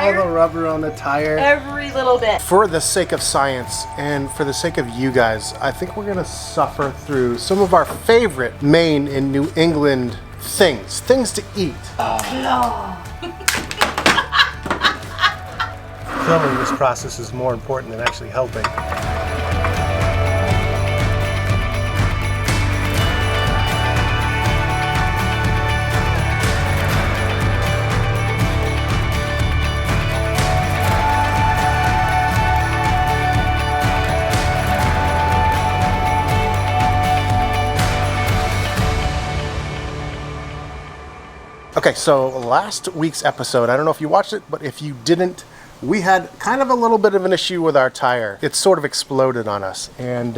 tire. All the rubber on the tire. Every little bit. For the sake of science and for the sake of you guys, I think we're gonna suffer through some of our favorite Maine and New England things to eat. Filming this process is more important than actually helping. Okay, so last week's episode, I don't know if you watched it, but if you didn't, we had kind of a little bit of an issue with our tire. It sort of exploded on us. And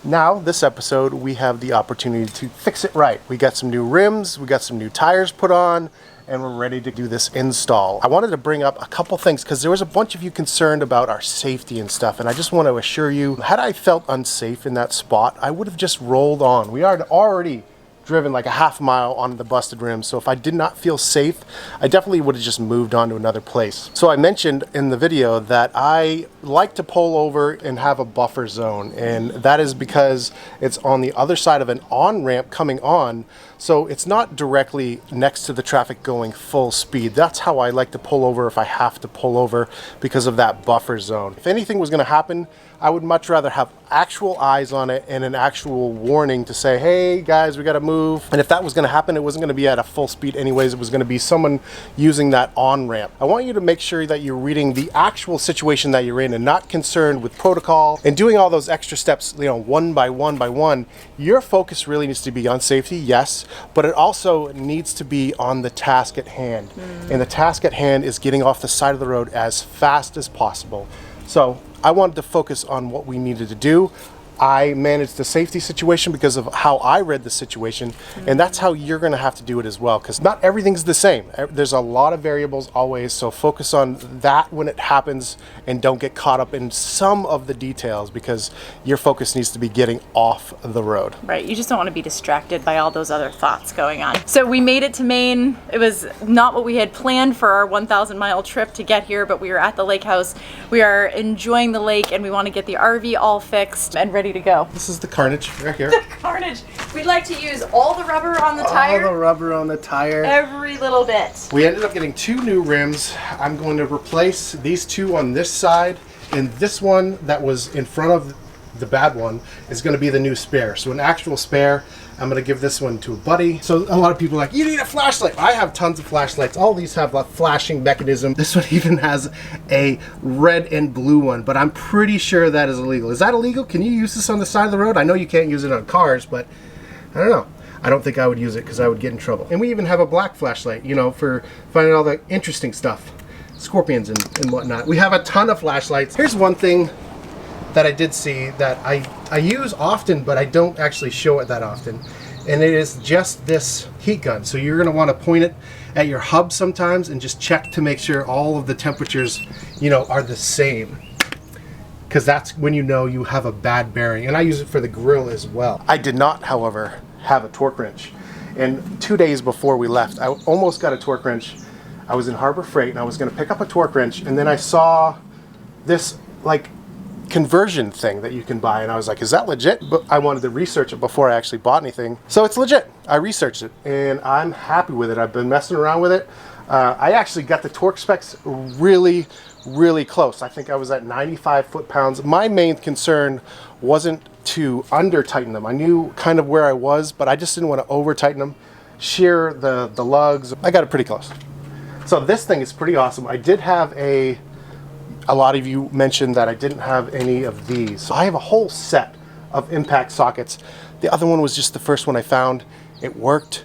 now, this episode, we have the opportunity to fix it right. We got some new rims, we got some new tires put on, and we're ready to do this install. I wanted to bring up a couple things because there was a bunch of you concerned about our safety and stuff, and I just want to assure you, had I felt unsafe in that spot, I would have just rolled on. We are already driven like a half mile on the busted rim, so if I did not feel safe, I definitely would have just moved on to another place. So I mentioned in the video that I like to pull over and have a buffer zone, and that is because it's on the other side of an on-ramp coming on, so it's not directly next to the traffic going full speed. That's how I like to pull over if I have to pull over, because of that buffer zone. If anything was going to happen, I would much rather have actual eyes on it and an actual warning to say, hey guys, we got to move. And if that was going to happen, it wasn't going to be at a full speed anyways. It was going to be someone using that on-ramp. I want you to make sure that you're reading the actual situation that you're in and not concerned with protocol and doing all those extra steps, you know, one by one by one. Your focus really needs to be on safety, yes, but it also needs to be on the task at hand. And the task at hand is getting off the side of the road as fast as possible. So I wanted to focus on what we needed to do. I managed the safety situation because of how I read the situation, and that's how you're going to have to do it as well, because not everything's the same. There's a lot of variables always, so focus on that when it happens and don't get caught up in some of the details, because your focus needs to be getting off the road. Right, you just don't want to be distracted by all those other thoughts going on. So we made it to Maine. It was not what we had planned for our 1,000-mile trip to get here, but we were at the lake house. We are enjoying the lake, and we want to get the RV all fixed and ready to go. This is the carnage right here. The carnage. We'd like to use all the rubber on the tire. All the rubber on the tire. Every little bit. We ended up getting 2 new rims. I'm going to replace these 2 on this side, and this one that was in front of the bad one is going to be the new spare. So an actual spare. I'm going to give this one to a buddy. So a lot of people are like, you need a flashlight. I have tons of flashlights. All these have a flashing mechanism. This one even has a red and blue one, but I'm pretty sure that is illegal. Is that illegal? Can you use this on the side of the road? I know you can't use it on cars, but I don't know. I don't think I would use it because I would get in trouble. And we even have a black flashlight, you know, for finding all the interesting stuff. Scorpions and whatnot. We have a ton of flashlights. Here's one thing that I did see that I use often, but I don't actually show it that often. And it is just this heat gun. So you're gonna wanna point it at your hub sometimes and just check to make sure all of the temperatures, you know, are the same. Because that's when you know you have a bad bearing. And I use it for the grill as well. I did not, however, have a torque wrench. And 2 days before we left, I almost got a torque wrench. I was in Harbor Freight and I was gonna pick up a torque wrench, and then I saw this like conversion thing that you can buy, and I was like, is that legit? But I wanted to research it before I actually bought anything. So it's legit. I researched it and I'm happy with it. I've been messing around with it. I actually got the torque specs really close. I think I was at 95 foot-pounds. My main concern wasn't to under tighten them. I knew kind of where I was, but I just didn't want to over tighten them, shear the lugs. I got it pretty close. So this thing is pretty awesome. I did have a lot of you mentioned that I didn't have any of these. So I have a whole set of impact sockets. The other one was just the first one I found. It worked.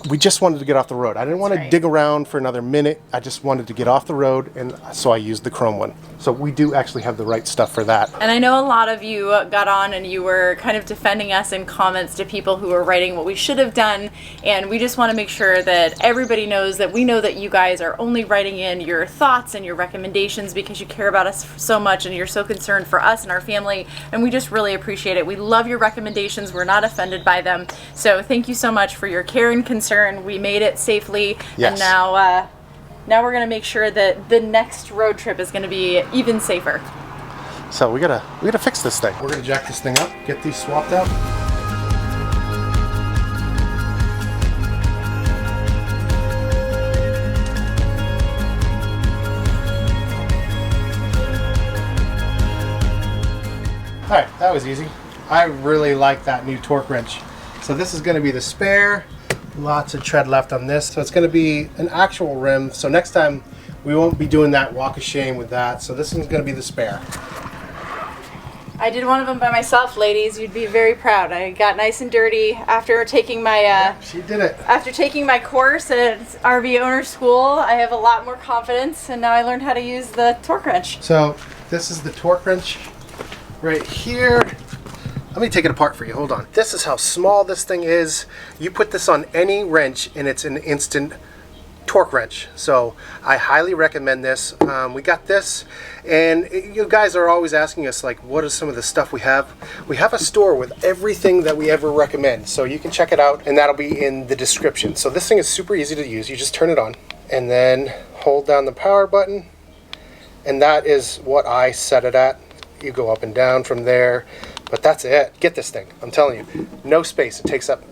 We just wanted to get off the road. I didn't want to dig around for another minute. I just wanted to get off the road, and so I used the chrome one. So we do actually have the right stuff for that. And I know a lot of you got on and you were kind of defending us in comments to people who were writing what we should have done, and we just want to make sure that everybody knows that we know that you guys are only writing in your thoughts and your recommendations because you care about us so much and you're so concerned for us and our family, and we just really appreciate it. We love your recommendations. We're not offended by them. So thank you so much for your care and concern. We made it safely, yes. And now Now we're going to make sure that the next road trip is going to be even safer. So we gotta fix this thing. We're gonna jack this thing up, get these swapped out. All right, that was easy. I really like that new torque wrench. So this is gonna be the spare. Lots of tread left on this. So it's gonna be an actual rim. So next time we won't be doing that walk of shame with that. So this one's gonna be the spare. I did one of them by myself, ladies. You'd be very proud. I got nice and dirty after taking my She did it. after taking my course at RV owner school. I have a lot more confidence, and now I learned how to use the torque wrench. So this is the torque wrench right here. Let me take it apart for you. Hold on. This is how small this thing is. You put this on any wrench and it's an instant torque wrench. So I highly recommend this. We got this, and you guys are always asking us, like, what is some of the stuff we have? We have a store with everything that we ever recommend, so you can check it out, and that'll be in the description. So this thing is super easy to use. You just turn it on and then hold down the power button, and that is what I set it at. You go up and down from there, but that's it. Get this thing. I'm telling you, no space. It takes up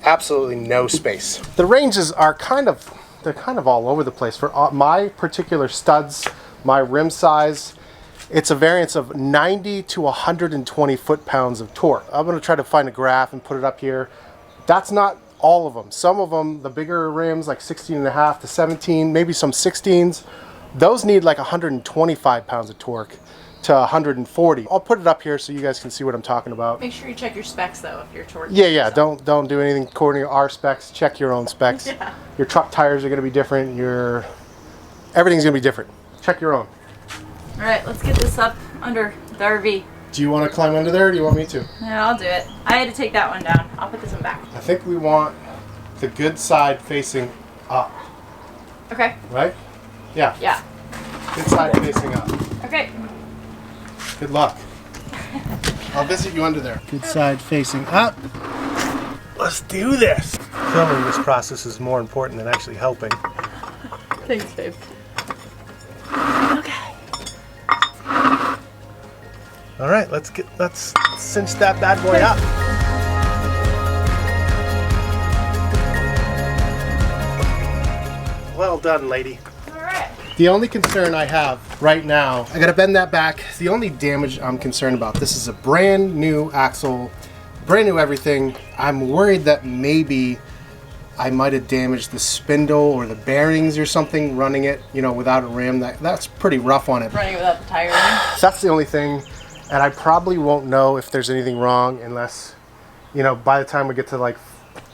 absolutely no space. The ranges are they're kind of all over the place. For my particular studs, my rim size, it's a variance of 90 to 120 foot-pounds of torque. I'm going to try to find a graph and put it up here. That's not all of them. Some of them, the bigger rims, like 16.5 to 17, maybe some 16s, those need like 125 pounds of torque to 140. I'll put it up here so you guys can see what I'm talking about. Make sure you check your specs though if you're torquing. Yeah. Don't do anything according to our specs. Check your own specs. Yeah. Your truck tires are going to be different. Everything's going to be different. Check your own. All right, let's get this up under the RV. Do you want to climb under there, or do you want me to? Yeah, I'll do it. I had to take that one down. I'll put this one back. I think we want the good side facing up. Okay. Right? Yeah. Yeah. Good side facing up. Okay. Good luck. I'll visit you under there. Good side facing up. Let's do this. Filming this process is more important than actually helping. Thanks, babe. Okay. All right, let's cinch that bad boy up. Well done, lady. All right. The only concern I have right now, I gotta bend that back. The only damage I'm concerned about, this is a brand new axle, brand new everything. I'm worried that maybe I might have damaged the spindle or the bearings or something running it, without a rim. That's pretty rough on it. Running without the tire. That's the only thing, and I probably won't know if there's anything wrong unless, by the time we get to like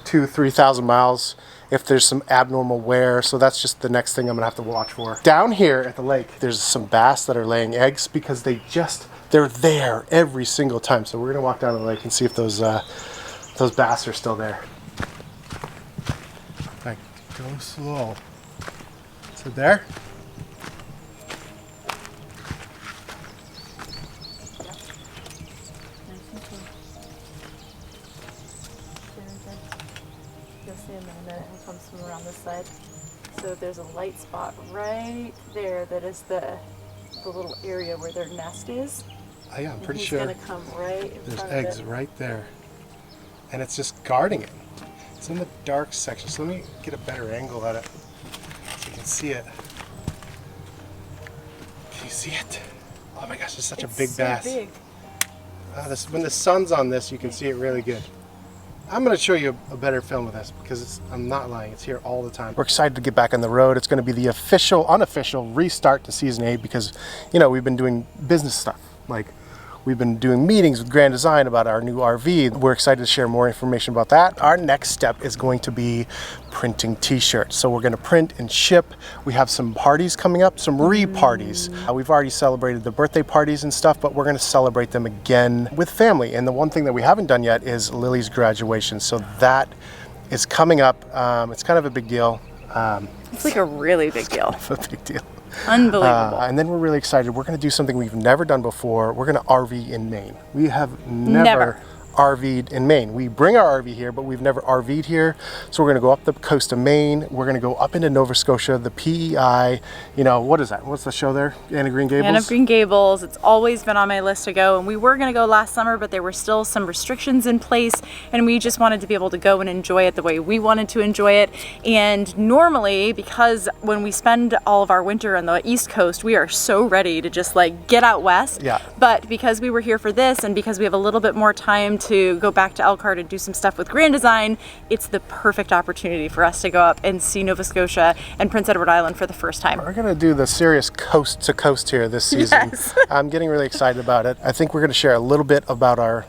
2,000-3,000 miles, if there's some abnormal wear. So that's just the next thing I'm gonna have to watch for. Down here at the lake, there's some bass that are laying eggs because they're there every single time. So we're gonna walk down to the lake and see if those bass are still there. Like, go slow. Is it there? You'll see in a minute. It comes from around this side. So there's a light spot right there that is the little area where their nest is. Oh yeah, I'm pretty He's sure. gonna come right in There's front eggs of it. right there. And it's just guarding it. It's in the dark section. So let me get a better angle at it so you can see it. Can you see it? Oh my gosh, it's such a big so bass. Big. When the sun's on this, you can see it really good. I'm going to show you a better film of this because I'm not lying. It's here all the time. We're excited to get back on the road. It's going to be the unofficial restart to season 8 because, we've been doing business stuff. Like, we've been doing meetings with Grand Design about our new RV. We're excited to share more information about that. Our next step is going to be printing t-shirts. So we're going to print and ship. We have some parties coming up, some re-parties. We've already celebrated the birthday parties and stuff, but we're going to celebrate them again with family. And the one thing that we haven't done yet is Lily's graduation. So that is coming up. It's kind of a big deal. It's like a really big deal. It's a big deal. Unbelievable. And then we're really excited. We're going to do something we've never done before. We're going to RV in Maine. We have never RV'd in Maine. We bring our RV here, but we've never RV'd here. So we're gonna go up the coast of Maine. We're gonna go up into Nova Scotia, the PEI, you know, what is that? What's the show there? Anne of Green Gables? Anne of Green Gables. It's always been on my list to go, and we were gonna go last summer, but there were still some restrictions in place, and we just wanted to be able to go and enjoy it the way we wanted to enjoy it. And normally, because when we spend all of our winter on the East Coast, we are so ready to just like get out west. Yeah. But because we were here for this, and because we have a little bit more time to go back to Elkhart and do some stuff with Grand Design, it's the perfect opportunity for us to go up and see Nova Scotia and Prince Edward Island for the first time. We're gonna do the serious coast to coast here this season. Yes. I'm getting really excited about it. I think we're gonna share a little bit about our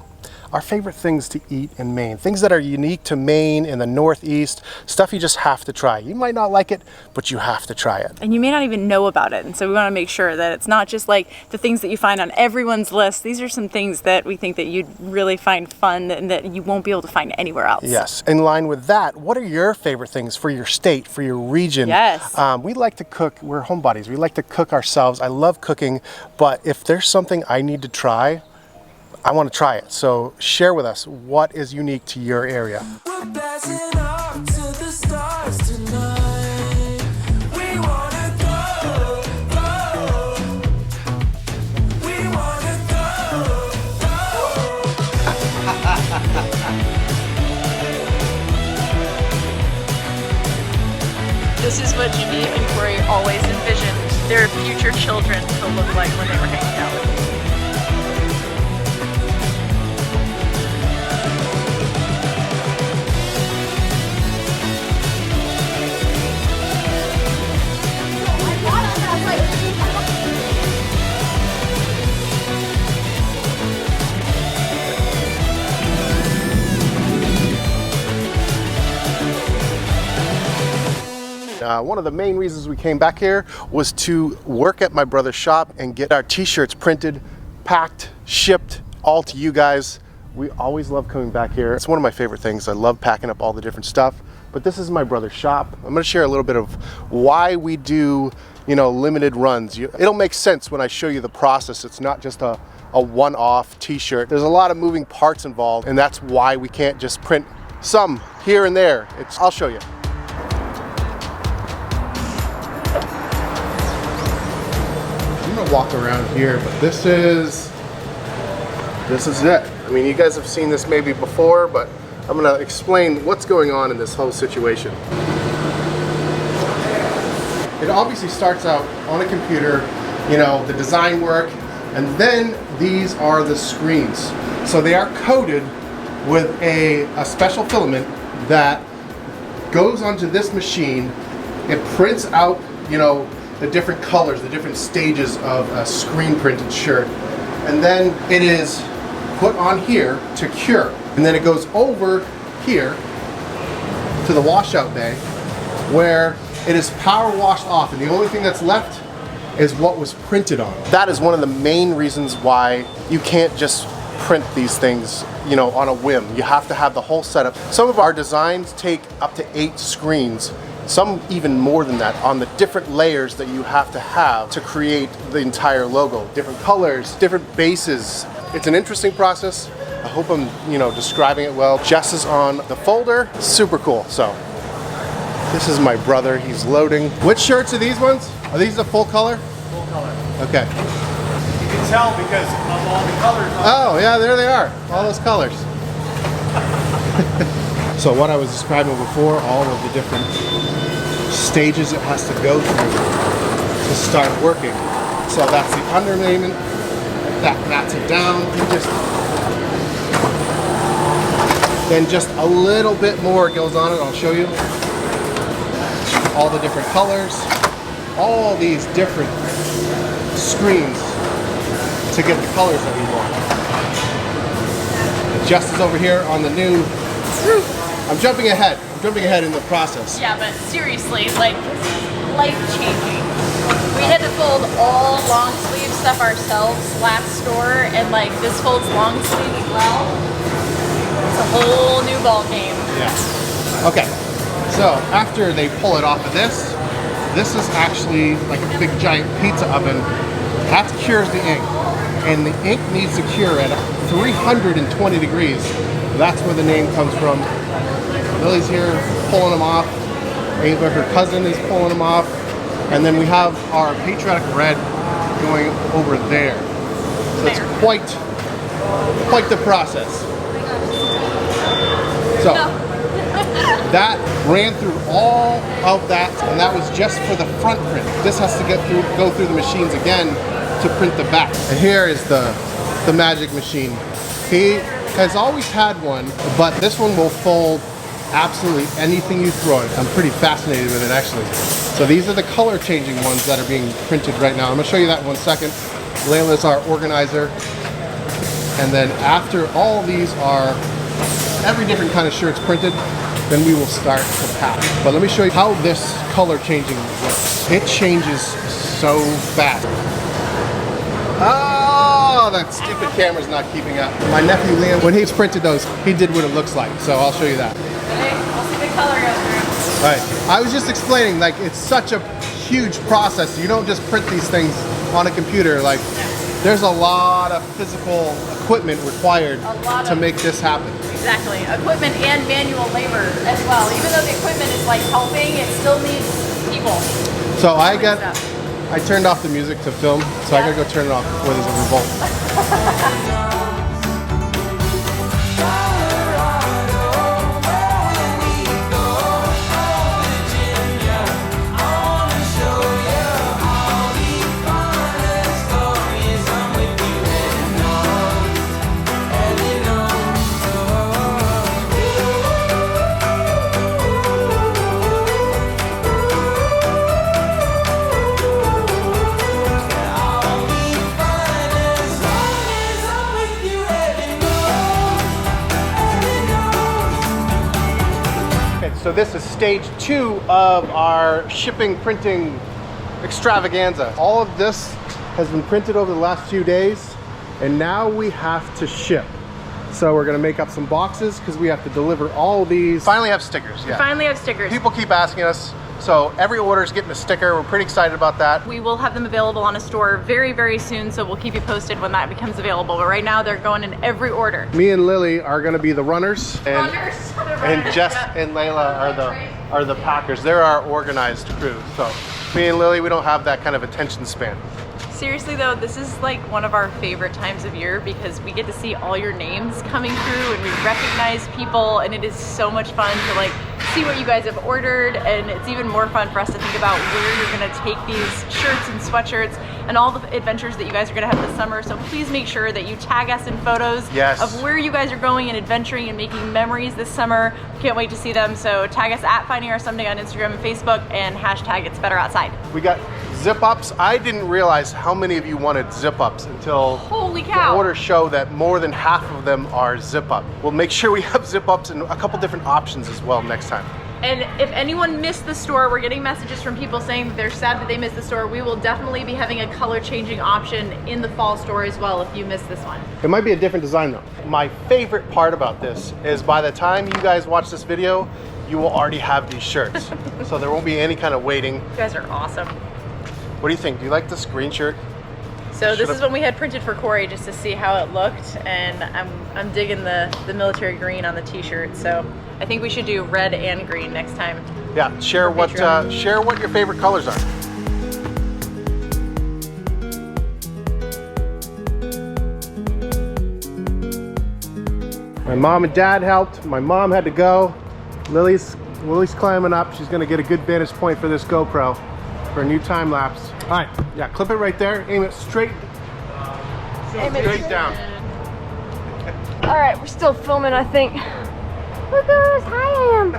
favorite things to eat in Maine, things that are unique to Maine in the Northeast, stuff you just have to try. You might not like it, but you have to try it. And you may not even know about it. And so we want to make sure that it's not just like the things that you find on everyone's list. These are some things that we think that you'd really find fun and that you won't be able to find anywhere else. Yes. In line with that, what are your favorite things for your state, for your region? Yes. We like to cook. We're homebodies. We like to cook ourselves. I love cooking, but if there's something I need to try, I want to try it. So share with us what is unique to your area. We're passing up to the stars tonight. We wanna go, go. We wanna go, go. This is what Janine and Corey always envisioned their future children to look like when they were hanging out with me. One of the main reasons we came back here was to work at my brother's shop and get our t-shirts printed, packed, shipped, all to you guys. We always love coming back here. It's one of my favorite things. I love packing up all the different stuff. But this is my brother's shop. I'm gonna share a little bit of why we do, you know, limited runs. It'll make sense when I show you the process. It's not just a one-off t-shirt. There's a lot of moving parts involved, and that's why we can't just print some here and there. I'll show you. I'm gonna walk around here, but this is it. I mean, you guys have seen this maybe before, but I'm gonna explain what's going on in this whole situation. It obviously starts out on a computer, you know, the design work, and then these are the screens. So they are coated with a special filament that goes onto this machine. It prints out, you know, the different colors, the different stages of a screen printed shirt. And then it is put on here to cure. And then it goes over here to the washout bay where it is power washed off. And the only thing that's left is what was printed on. That is one of the main reasons why you can't just print these things, you know, on a whim. You have to have the whole setup. Some of our designs take up to 8 screens, some even more than that, on the different layers that you have to create the entire logo. Different colors, different bases. It's an interesting process. I hope I'm, you know, describing it well. Jess is on the folder. Super cool. So this is my brother. He's loading. Which shirts are these ones? Are these the full color? Full color. Okay. You can tell because of all the colors. Oh yeah, there they are. All those colors. So what I was describing before, all of the different stages it has to go through to start working. So that's the underlayment, that mats it down, then just a little bit more goes on it. I'll show you. All the different colors, all these different screens to get the colors that we want. Jess is over here on the new. I'm jumping ahead in the process. Yeah, but seriously, like, this is life-changing. We had to fold all long sleeve stuff ourselves last store, and like this folds long sleeve as well. It's a whole new ball game. Yeah. Okay. So after they pull it off of this is actually like a big giant pizza oven That cures the ink. And the ink needs to cure at 320 degrees. That's where the name comes from. Lily's here pulling them off. Ava, her cousin, is pulling them off. And then we have our patriotic red going over there. So it's quite the process. So that ran through all of that, and that was just for the front print. This has to go through the machines again to print the back. And here is the magic machine. He has always had one, but this one will fold absolutely anything you throw it. I'm pretty fascinated with it, actually. So these are the color changing ones that are being printed right now. I'm gonna show you that in 1 second. Layla's our organizer. And then after all these are every different kind of shirts printed, then we will start to pack. But let me show you how this color changing works. It changes so fast. Oh, that stupid camera's not keeping up. My nephew Liam, when he's printed those, he did what it looks like. So I'll show you that. Okay, I'll see the color go through. All right, I was just explaining, like, it's such a huge process. You don't just print these things on a computer. Like, there's a lot of physical equipment required to make this happen. Exactly, equipment and manual labor as well. Even though the equipment is like helping, it still needs people. So I turned off the music to film, so I gotta go turn it off before there's a revolt. So this is stage 2 of our shipping printing extravaganza. All of this has been printed over the last few days, and now we have to ship. So we're gonna make up some boxes because we have to deliver all these. Finally have stickers, yeah. Finally have stickers. People keep asking us, so every order is getting a sticker. We're pretty excited about that. We will have them available on a store very, very soon, so we'll keep you posted when that becomes available. But right now, they're going in every order. Me and Lily are gonna be the runners, and Jess and Layla are the packers. They're our organized crew. So me and Lily, we don't have that kind of attention span. Seriously though, this is like one of our favorite times of year because we get to see all your names coming through and we recognize people, and it is so much fun to like see what you guys have ordered, and it's even more fun for us to think about where you're gonna take these shirts and sweatshirts and all the adventures that you guys are gonna have this summer. So please make sure that you tag us in photos of where you guys are going and adventuring and making memories this summer. Can't wait to see them. So tag us at Finding Our Someday on Instagram and Facebook, and hashtag It's Better Outside. We got zip ups. I didn't realize how many of you wanted zip ups until holy cow, the orders show that more than half of them are zip up. We'll make sure we have zip ups and a couple different options as well next time. And if anyone missed the store, we're getting messages from people saying that they're sad that they missed the store. We will definitely be having a color changing option in the fall store as well if you missed this one. It might be a different design though. My favorite part about this is by the time you guys watch this video, you will already have these shirts. So there won't be any kind of waiting. You guys are awesome. What do you think? Do you like this green shirt? So this is one we had printed for Corey just to see how it looked, and I'm digging the military green on the t-shirt. So I think we should do red and green next time. Yeah, share what your favorite colors are. My mom and dad helped. My mom had to go. Lily's climbing up. She's gonna get a good vantage point for this GoPro for a new time lapse. All right, yeah, clip it right there. Aim it straight down. All right, we're still filming, I think. Look at how high I am.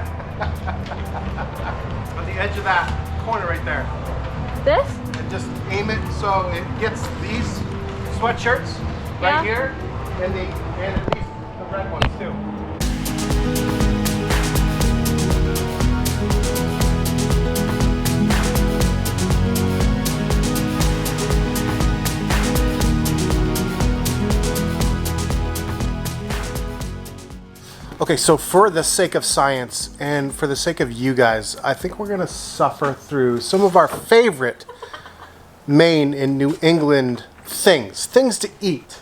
On the edge of that corner right there. This? And just aim it so it gets these sweatshirts right here, and at least the red ones too. Okay, so for the sake of science and for the sake of you guys, I think we're gonna suffer through some of our favorite Maine and New England things to eat.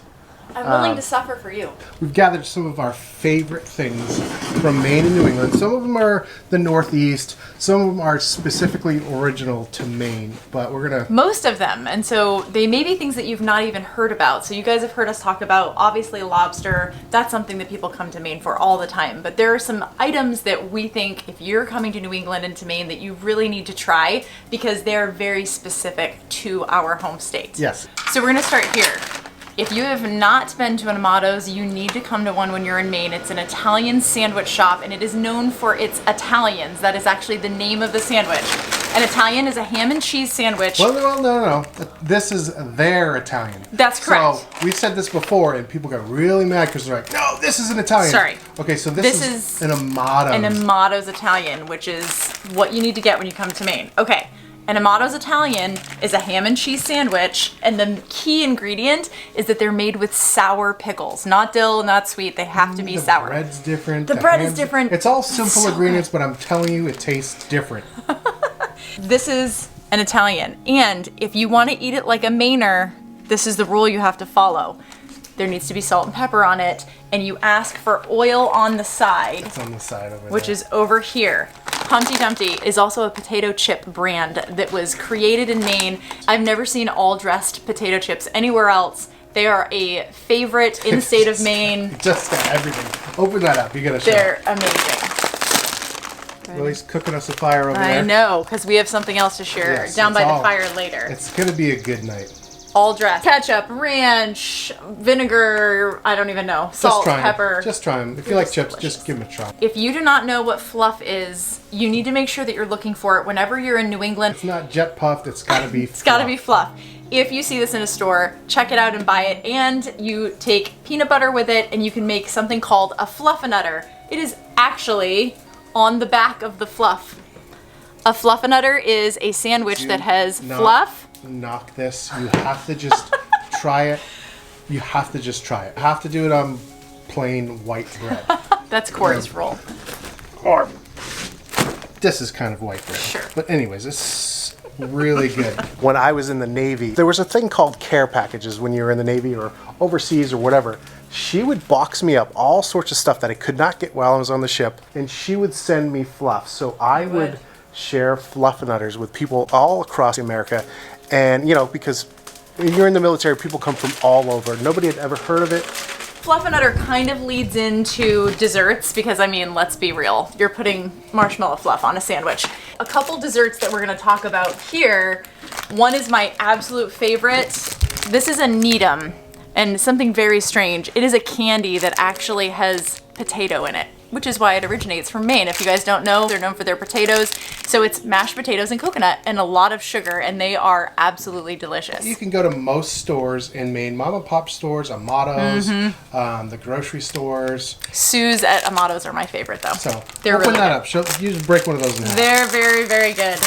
I'm willing to suffer for you. We've gathered some of our favorite things from Maine and New England. Some of them are the Northeast. Some of them are specifically original to Maine, but we're gonna... Most of them, and so they may be things that you've not even heard about. So you guys have heard us talk about, obviously, lobster. That's something that people come to Maine for all the time. But there are some items that we think, if you're coming to New England and to Maine, that you really need to try because they're very specific to our home state. Yes. So we're gonna start here. If you have not been to an Amato's, you need to come to one when you're in Maine. It's an Italian sandwich shop, and it is known for its Italians. That is actually the name of the sandwich. An Italian is a ham and cheese sandwich. Well, no. This is their Italian. That's correct. So we said this before, and people got really mad because they're like, "No, this is an Italian." Sorry. Okay, so this is an Amato. An Amato's Italian, which is what you need to get when you come to Maine. Okay. An Amato's Italian is a ham and cheese sandwich, and the key ingredient is that they're made with sour pickles. Not dill, not sweet, they have to be sour. The bread's different. The bread is different. It's all simple so ingredients, but I'm telling you, it tastes different. This is an Italian, and if you want to eat it like a Mainer, this is the rule you have to follow. There needs to be salt and pepper on it, and you ask for oil on the side. It's on the side over which there. is over here. Humpty Dumpty is also a potato chip brand that was created in Maine. I've never seen all dressed potato chips anywhere else. They are a favorite in the state of Maine. Just got everything. Open that up. You gotta show. They're amazing. Lily's cooking us a fire over there. I know, because we have something else to share Yes, down it's by the all- fire later. It's gonna be a good night. All dressed. Ketchup, ranch, vinegar, I don't even know. Salt, Just try 'em. pepper. Just try them. If you like chips, delicious. just give them a try. If you do not know what fluff is, you need to make sure that you're looking for it whenever you're in New England. It's not jet puffed. It's gotta be. It's gotta be fluff. If you see this in a store, check it out and buy it. And you take peanut butter with it and you can make something called a fluffernutter. It is actually on the back of the fluff. A fluffernutter is a sandwich that has fluff. Knock this. You have to just try it. You have to just try it. You have to do it on plain white bread. That's Corey's rule. Or this is kind of white bread. Sure. But anyways, it's really good. When I was in the Navy, there was a thing called care packages when you were in the Navy or overseas or whatever. She would box me up all sorts of stuff that I could not get while I was on the ship, and she would send me fluff. So I would share fluffernutters with people all across America. And, you know, because when you're in the military, people come from all over. Nobody had ever heard of it. Fluffernutter kind of leads into desserts because, I mean, let's be real. You're putting marshmallow fluff on a sandwich. A couple desserts that we're going to talk about here. One is my absolute favorite. This is a Needham, and something very strange. It is a candy that actually has potato in it, which is why it originates from Maine. If you guys don't know, they're known for their potatoes. So it's mashed potatoes and coconut and a lot of sugar, and they are absolutely delicious. You can go to most stores in Maine, mom and pop stores, Amato's, the grocery stores. Sue's at Amato's are my favorite though. So They're open really that good. up. Show, you just break one of those in half. They're very, very good.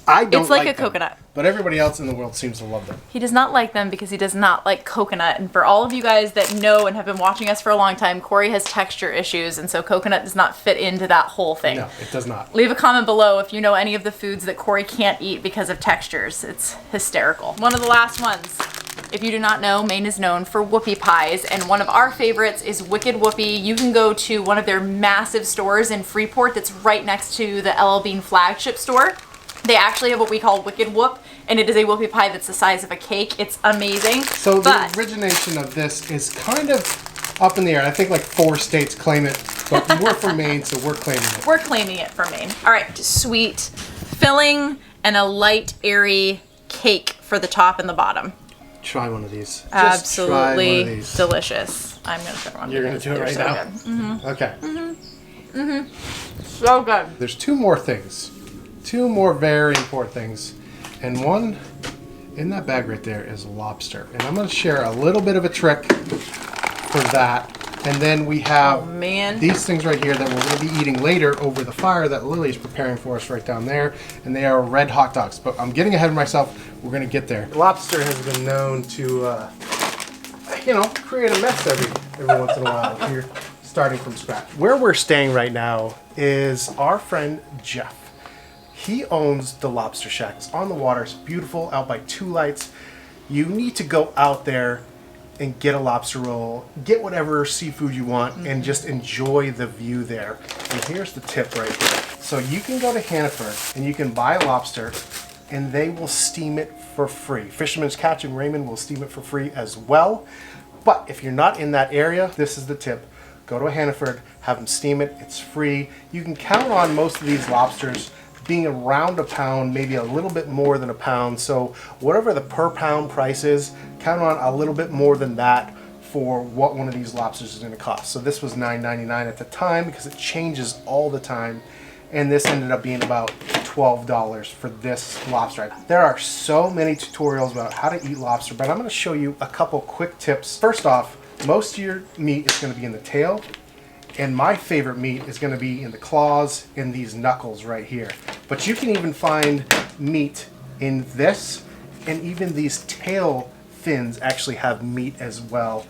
I don't It's like a them, coconut. but everybody else in the world seems to love them. He does not like them because he does not like coconut. And for all of you guys that know and have been watching us for a long time, Corey has texture issues, and so coconut does not fit into that whole thing. No, it does not. Leave a comment below if you know any of the foods that Corey can't eat because of textures. It's hysterical. One of the last ones. If you do not know, Maine is known for whoopie pies, and one of our favorites is Wicked Whoopie. You can go to one of their massive stores in Freeport that's right next to the LL Bean flagship store. They actually have what we call Wicked Whoop, and it is a whoopie pie that's the size of a cake. It's amazing. So the origination of this is kind of up in the air. I think like 4 states claim it, but we're from Maine, so we're claiming it. We're claiming it for Maine. All right, sweet filling and a light, airy cake for the top and the bottom. Try one of these. Just Absolutely try one of these. delicious. I'm gonna try one. You're gonna do it right now? Good. Okay. So good. There's 2 more things. 2 more very important things. And one in that bag right there is lobster. And I'm going to share a little bit of a trick for that. And then we have these things right here that we're going to be eating later over the fire that Lily's preparing for us right down there. And they are red hot dogs. But I'm getting ahead of myself. We're going to get there. Lobster has been known to, you know, create a mess every once in a while if you're starting from scratch. Where we're staying right now is our friend Jeff. He owns the Lobster Shack. It's on the water. It's beautiful, out by 2 Lights. You need to go out there and get a lobster roll, get whatever seafood you want, and just enjoy the view there. And here's the tip right here. So you can go to Hannaford and you can buy a lobster and they will steam it for free. Fisherman's Catch in Raymond will steam it for free as well. But if you're not in that area, this is the tip. Go to Hannaford, have them steam it, it's free. You can count on most of these lobsters being around a pound, maybe a little bit more than a pound. So whatever the per pound price is, count on a little bit more than that for what one of these lobsters is gonna cost. So this was $9.99 at the time because it changes all the time. And this ended up being about $12 for this lobster. There are so many tutorials about how to eat lobster, but I'm gonna show you a couple quick tips. First off, most of your meat is gonna be in the tail, and my favorite meat is gonna be in the claws and these knuckles right here. But you can even find meat in this, and even these tail fins actually have meat as well.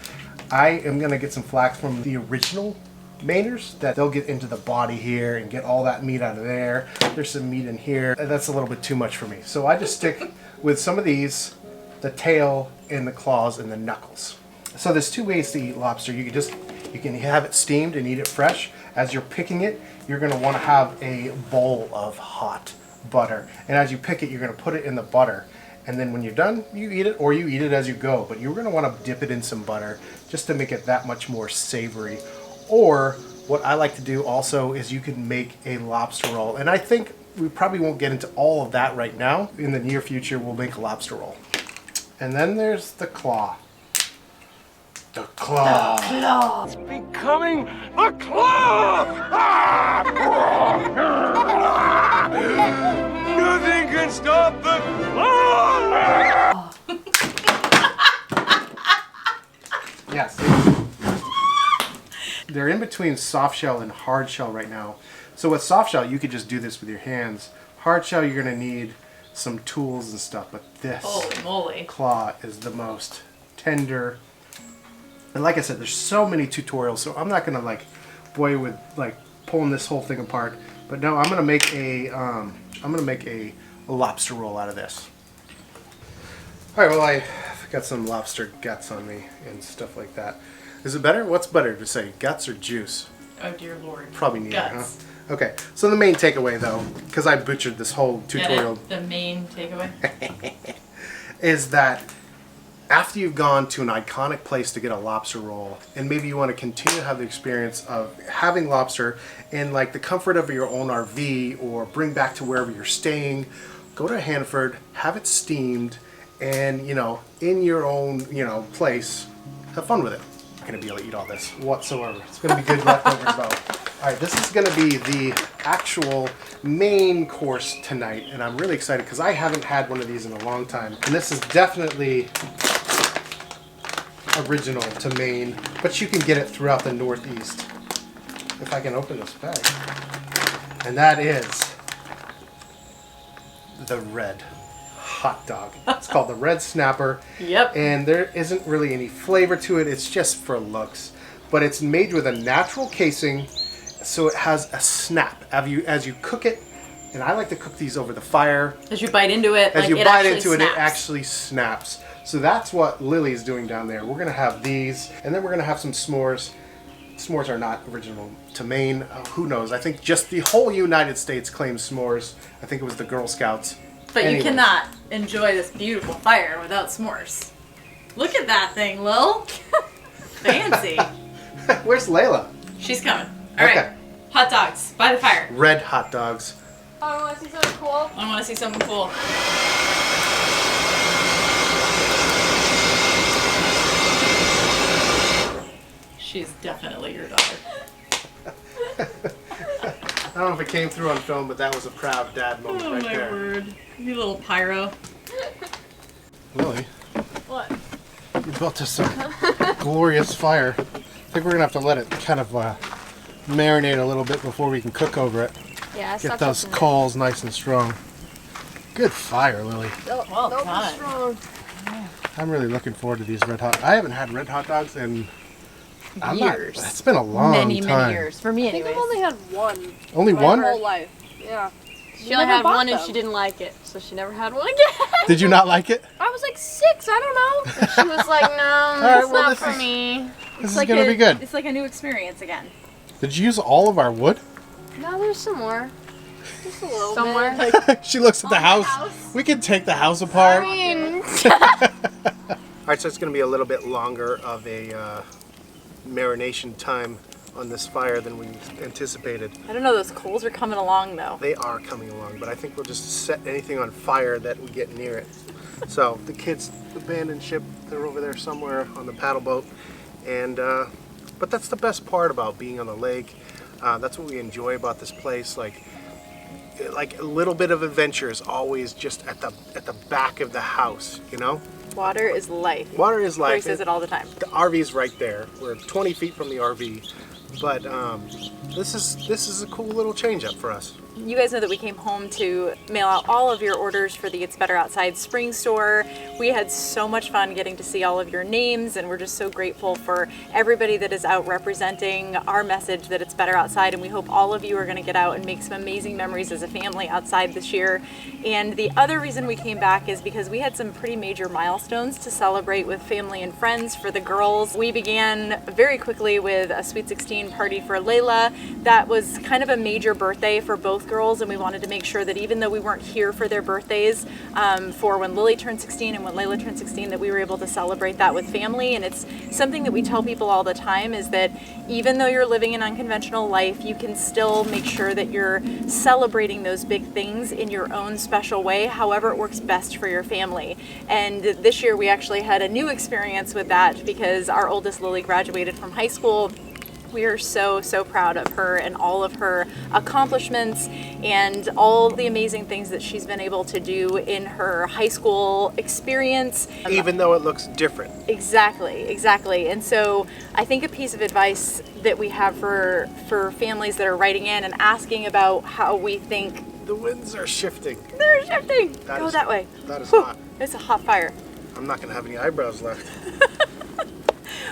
I am gonna get some flack from the original Mainers that they'll get into the body here and get all that meat out of there. There's some meat in here. That's a little bit too much for me. So I just stick with some of these, the tail and the claws and the knuckles. So there's 2 ways to eat lobster. You can have it steamed and eat it fresh. As you're picking it, you're gonna wanna have a bowl of hot butter. And as you pick it, you're gonna put it in the butter. And then when you're done, you eat it, or you eat it as you go. But you're gonna wanna dip it in some butter just to make it that much more savory. Or what I like to do also is you can make a lobster roll. And I think we probably won't get into all of that right now. In the near future, we'll make a lobster roll. And then there's the claw. The claw. It's becoming a claw! Nothing can stop the claw! Yes. They're in between soft shell and hard shell right now. So with soft shell, you could just do this with your hands. Hard shell, you're gonna need some tools and stuff, but this Holy moly. claw is the most tender. And like I said, there's so many tutorials, so I'm not gonna like boy with like pulling this whole thing apart. But no, I'm gonna make a lobster roll out of this. All right, well I got some lobster guts on me and stuff like that. Is it better? What's better to say, guts or juice? Oh dear Lord. Probably neither, Guts. huh? Okay, so the main takeaway though, because I butchered this whole tutorial, The main takeaway? is that after you've gone to an iconic place to get a lobster roll, and maybe you want to continue to have the experience of having lobster in like the comfort of your own RV or bring back to wherever you're staying, go to Hannaford, have it steamed, and in your own place, have fun with it. I'm not gonna be able to eat all this whatsoever. It's gonna be good leftovers though. All right, this is gonna be the actual main course tonight, and I'm really excited because I haven't had one of these in a long time. And this is definitely original to Maine, but you can get it throughout the Northeast. If I can open this bag. And that is the red hot dog. It's called the Red Snapper. Yep. And there isn't really any flavor to it. It's just for looks. But it's made with a natural casing, so it has a snap. As you cook it, and I like to cook these over the fire. As you bite into it, As you it bite actually into it, snaps. it actually snaps. So that's what Lily's doing down there. We're gonna have these, and then we're gonna have some s'mores. S'mores are not original to Maine. Who knows? I think just the whole United States claims s'mores. I think it was the Girl Scouts. But Anyways. you cannot enjoy this beautiful fire without s'mores. Look at that thing, Lil. Fancy. Where's Layla? She's coming. All right. Okay. Hot dogs by the fire. Red hot dogs. Oh, I want to see something cool. I want to see something cool. She's definitely your daughter. I don't know if it came through on film, but that was a proud dad moment Oh right my there. word. You little pyro. Lily, What? you built us a glorious fire. I think we're gonna have to let it kind of marinate a little bit before we can cook over it. Yeah, Get those coals nice and strong. Good fire, Lily. Well done. Strong. I'm really looking forward to these red hot. I haven't had red hot dogs in Years. It's been a long Many time. years. For me, I think anyways. I've only had one. Only my one? whole life. Yeah. She only never had bought one and them. she didn't like it, so she never had one again. Did you not like it? I was like 6, I don't know. And she was like, no, well, it's not this for is- me. This is gonna be good. It's like a new experience again. Did you use all of our wood? No, there's some more. Just a little Somewhere. bit. She looks at the house. house. We can take the house apart. I mean, All right, so it's going to be a little bit longer of a marination time on this fire than we anticipated. I don't know, those coals are coming along though. They are coming along, but I think we'll just set anything on fire that we get near it. So the kids abandoned ship, they're over there somewhere on the paddle boat, and but that's the best part about being on the lake. That's what we enjoy about this place. Like a little bit of adventure is always just at the back of the house, you know. Water is life. Water is Corey life. says it all the time. The RV's right there. We're 20 feet from the RV, but this is a cool little change up for us. You guys know that we came home to mail out all of your orders for the It's Better Outside spring store. We had so much fun getting to see all of your names, and we're just so grateful for everybody that is out representing our message that it's better outside, and we hope all of you are going to get out and make some amazing memories as a family outside this year. And the other reason we came back is because we had some pretty major milestones to celebrate with family and friends for the girls. We began very quickly with a Sweet 16 party for Layla. That was kind of a major birthday for both girls, and we wanted to make sure that even though we weren't here for their birthdays, for when Lily turned 16 and when Layla turned 16, that we were able to celebrate that with family. And it's something that we tell people all the time, is that even though you're living an unconventional life, you can still make sure that you're celebrating those big things in your own special way, however it works best for your family. And this year we actually had a new experience with that because our oldest Lily graduated from high school. We are so, so proud of her and all of her accomplishments and all the amazing things that she's been able to do in her high school experience. Even though it looks different. Exactly. And so I think a piece of advice that we have for families that are writing in and asking about how we think The winds are shifting. they're shifting. That Go is- that way. That is Whew. hot. It's a hot fire. I'm not going to have any eyebrows left.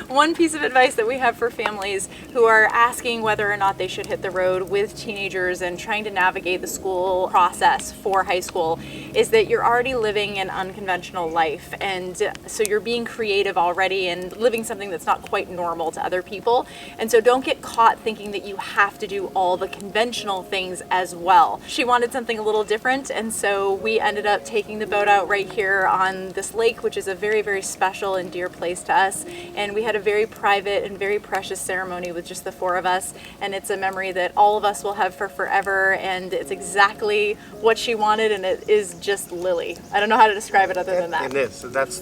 One piece of advice that we have for families who are asking whether or not they should hit the road with teenagers and trying to navigate the school process for high school is that you're already living an unconventional life, and so you're being creative already and living something that's not quite normal to other people. And so don't get caught thinking that you have to do all the conventional things as well. She wanted something a little different, and so we ended up taking the boat out right here on this lake, which is a very, very special and dear place to us. And we had a very private and very precious ceremony with just the 4 of us, and it's a memory that all of us will have for forever, and it's exactly what she wanted, and it is just Lily. I don't know how to describe it other than that. It is. So that's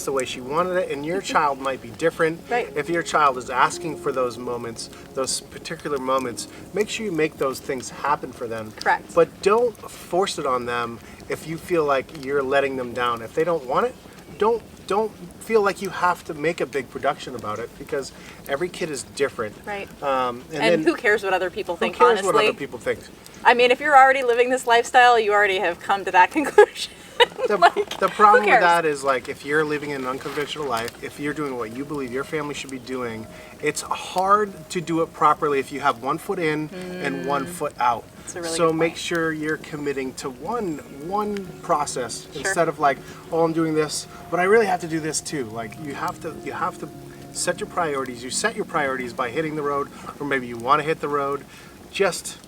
the way she wanted it, and your child might be different. Right. If your child is asking for those moments, those particular moments, make sure you make those things happen for them. Correct. But don't force it on them if you feel like you're letting them down. If they don't want it, don't feel like you have to make a big production about it, because every kid is different. Right. And And then who cares what other people think, who cares honestly? what other people think? I mean, if you're already living this lifestyle, you already have come to that conclusion. The problem who with cares? that is, like, if you're living an unconventional life, if you're doing what you believe your family should be doing, it's hard to do it properly if you have one foot in and one foot out. That's a really So good make point. sure you're committing to one process instead of like, oh, I'm doing this, but I really have to do this too. Like, you have to set your priorities. You set your priorities by hitting the road, or maybe you want to hit the road. Just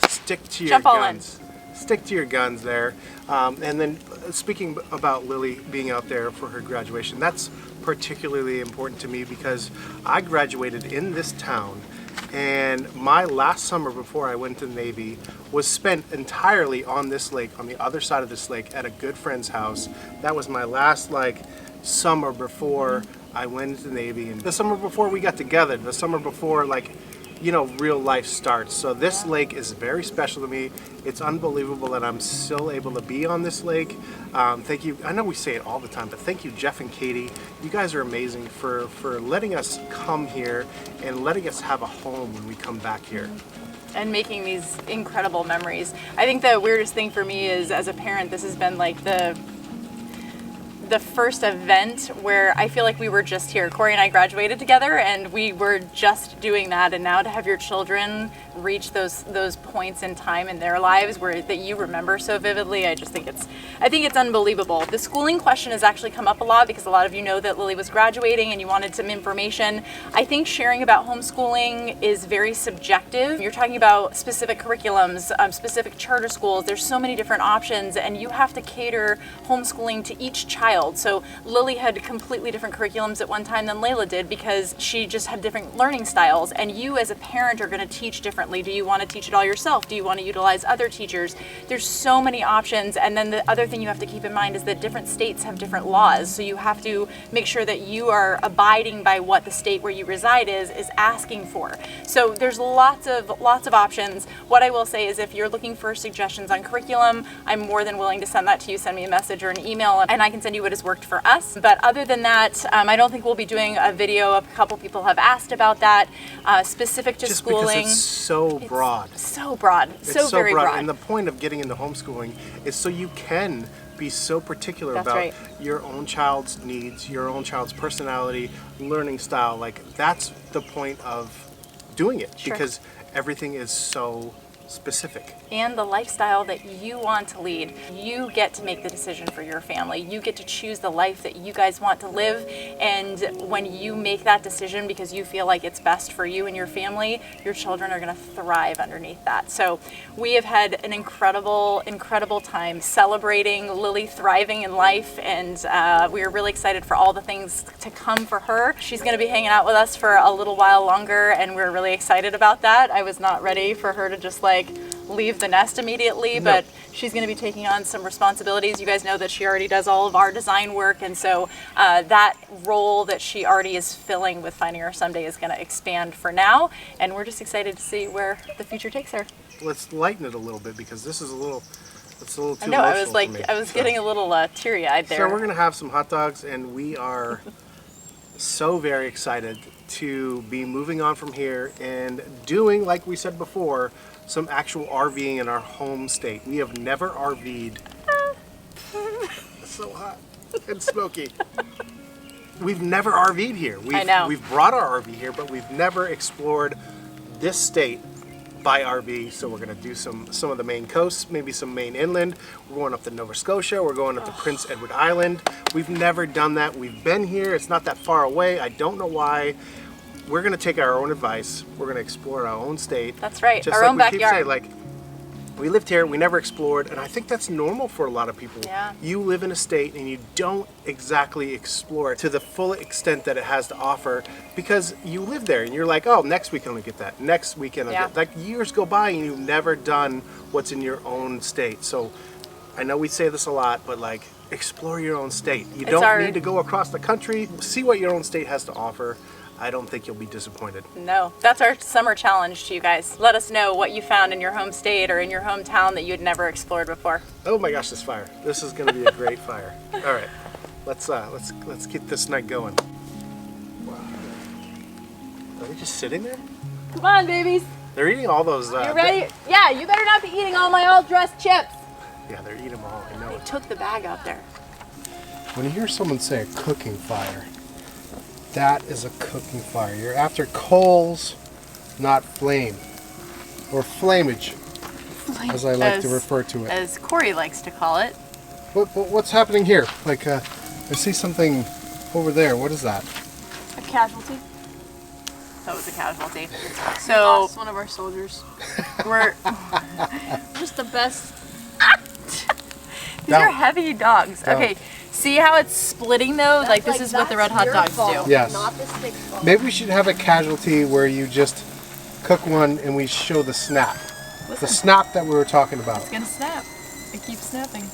stick to your Jump all in. guns. Stick to your guns there. And then speaking about Lily being out there for her graduation, that's particularly important to me because I graduated in this town, and my last summer before I went to the Navy was spent entirely on this lake, on the other side of this lake, at a good friend's house. That was my last summer before I went into the Navy, and the summer before we got together, the summer before real life starts. So this lake is very special to me. It's unbelievable that I'm still able to be on this lake. Thank you. I know we say it all the time, but thank you, Jeff and Katie. You guys are amazing for letting us come here and letting us have a home when we come back here. And making these incredible memories. I think the weirdest thing for me is, as a parent, this has been like the the first event where I feel like we were just here. Corey and I graduated together, and we were just doing that. And now to have your children reach those points in time in their lives where that you remember so vividly, I think it's unbelievable. The schooling question has actually come up a lot because a lot of you know that Lily was graduating and you wanted some information. I think sharing about homeschooling is very subjective. You're talking about specific curriculums, specific charter schools. There's so many different options, and you have to cater homeschooling to each child. So Lily had completely different curriculums at one time than Layla did because she just had different learning styles, and you as a parent are going to teach differently. Do you want to teach it all yourself? Do you want to utilize other teachers? There's so many options. And then the other thing you have to keep in mind is that different states have different laws, so you have to make sure that you are abiding by what the state where you reside is asking for. So there's lots of options. What I will say is if you're looking for suggestions on curriculum, I'm more than willing to send that to you. Send me a message or an email and I can send you what has worked for us. But other than that, I don't think we'll be doing a video. A couple people have asked about that, specific to Just schooling. Because it's so broad. So broad. It's so very broad. And the point of getting into homeschooling is so you can be so particular That's about right. your own child's needs, your own child's personality, learning style. Like, that's the point of doing it. Sure. Because everything is so specific. And the lifestyle that you want to lead. You get to make the decision for your family. You get to choose the life that you guys want to live. And when you make that decision because you feel like it's best for you and your family, your children are going to thrive underneath that. So we have had an incredible time celebrating Lily thriving in life, and we are really excited for all the things to come for her. She's going to be hanging out with us for a little while longer, and we're really excited about that. I was not ready for her to just like leave the nest immediately, but she's going to be taking on some responsibilities. You guys know that she already does all of our design work, and so that role that she already is filling with Finding Her Someday is going to expand for now, and we're just excited to see where the future takes her. Let's lighten it a little bit because this is a little too I know, I was emotional like, for me. I was getting a little teary-eyed there. So we're going to have some hot dogs, and we are so very excited to be moving on from here and doing, like we said before, some actual RVing in our home state. We have never RV'd. It's so hot and smoky. We've never RV'd here. I know. We've brought our RV here, but we've never explored this state by RV. So we're going to do some of the Maine coast, maybe some Maine inland. We're going up to Nova Scotia. We're going up to Prince Edward Island. We've never done that. We've been here. It's not that far away. I don't know why. We're going to take our own advice. We're going to explore our own state. That's right. Just Our like own we keep backyard. saying, like, we lived here, we never explored, and I think that's normal for a lot of people. Yeah. You live in a state and you don't exactly explore it to the full extent that it has to offer because you live there and you're like, oh, next weekend I'll get that. Next weekend I'll get. Like, years go by and you've never done what's in your own state. So I know we say this a lot, but like, explore your own state. You don't need to go across the country. See what your own state has to offer. I don't think you'll be disappointed. No, that's our summer challenge to you guys. Let us know what you found in your home state or in your hometown that you had never explored before. Oh my gosh, this fire! This is going to be a great fire. All right, let's get this night going. Wow, are they just sitting there? Come on, babies. They're eating all those. You ready? Yeah, you better not be eating all my all-dressed chips. Yeah, they're eating them all. I know. They took the bag out there. When you hear someone say a cooking fire, that is a cooking fire. You're after coals, not flame. Or flamage, as I like to refer to it. As Corey likes to call it. What's happening here? Like, I see something over there. What is that? A casualty. That was a casualty. We So lost one of our soldiers. we're Just the best. these are heavy dogs. Okay, see how it's splitting though? Like this is what the red hot dogs do. Yes. Not the stick's fault. Maybe we should have a casualty where you just cook one and we show the snap. The snap that we were talking about. It's gonna snap. It keeps snapping.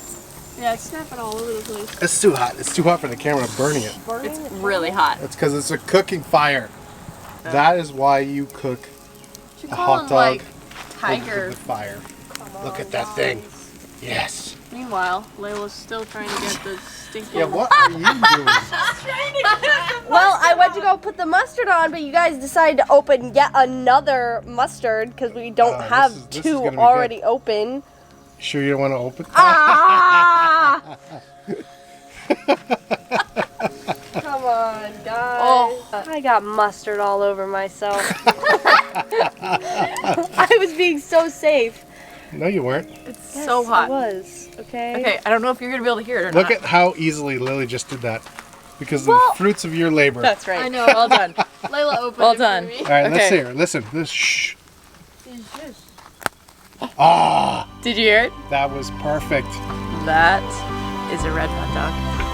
Yeah, it's snapping all over the place. It's too hot. It's too hot for the camera, burning it. Burning It's it. really hot. That's because it's a cooking fire. That is why you cook You a call hot him, dog like, over tiger. the fire. Look at that guys. thing. Yes. Meanwhile, Layla's still trying to get the stinking. Yeah, what are you doing? Well, I went to go put the mustard on, but you guys decided to open yet another mustard because we don't have this is two gonna be already open. Sure you don't want to open? Ah! Come on, guys. Oh. I got mustard all over myself. I was being so safe. No, you weren't. It's so hot. I was. Okay. Okay, I don't know if you're gonna be able to hear it or Look not. at how easily Lily just did that. Because of Well- the fruits of your labor. That's right. I know. Well done. Layla opened Well it done. for me. All right, let's Okay. see her. Listen. This. Shh. Ah, Did you hear it? that was perfect. That is a red hot dog.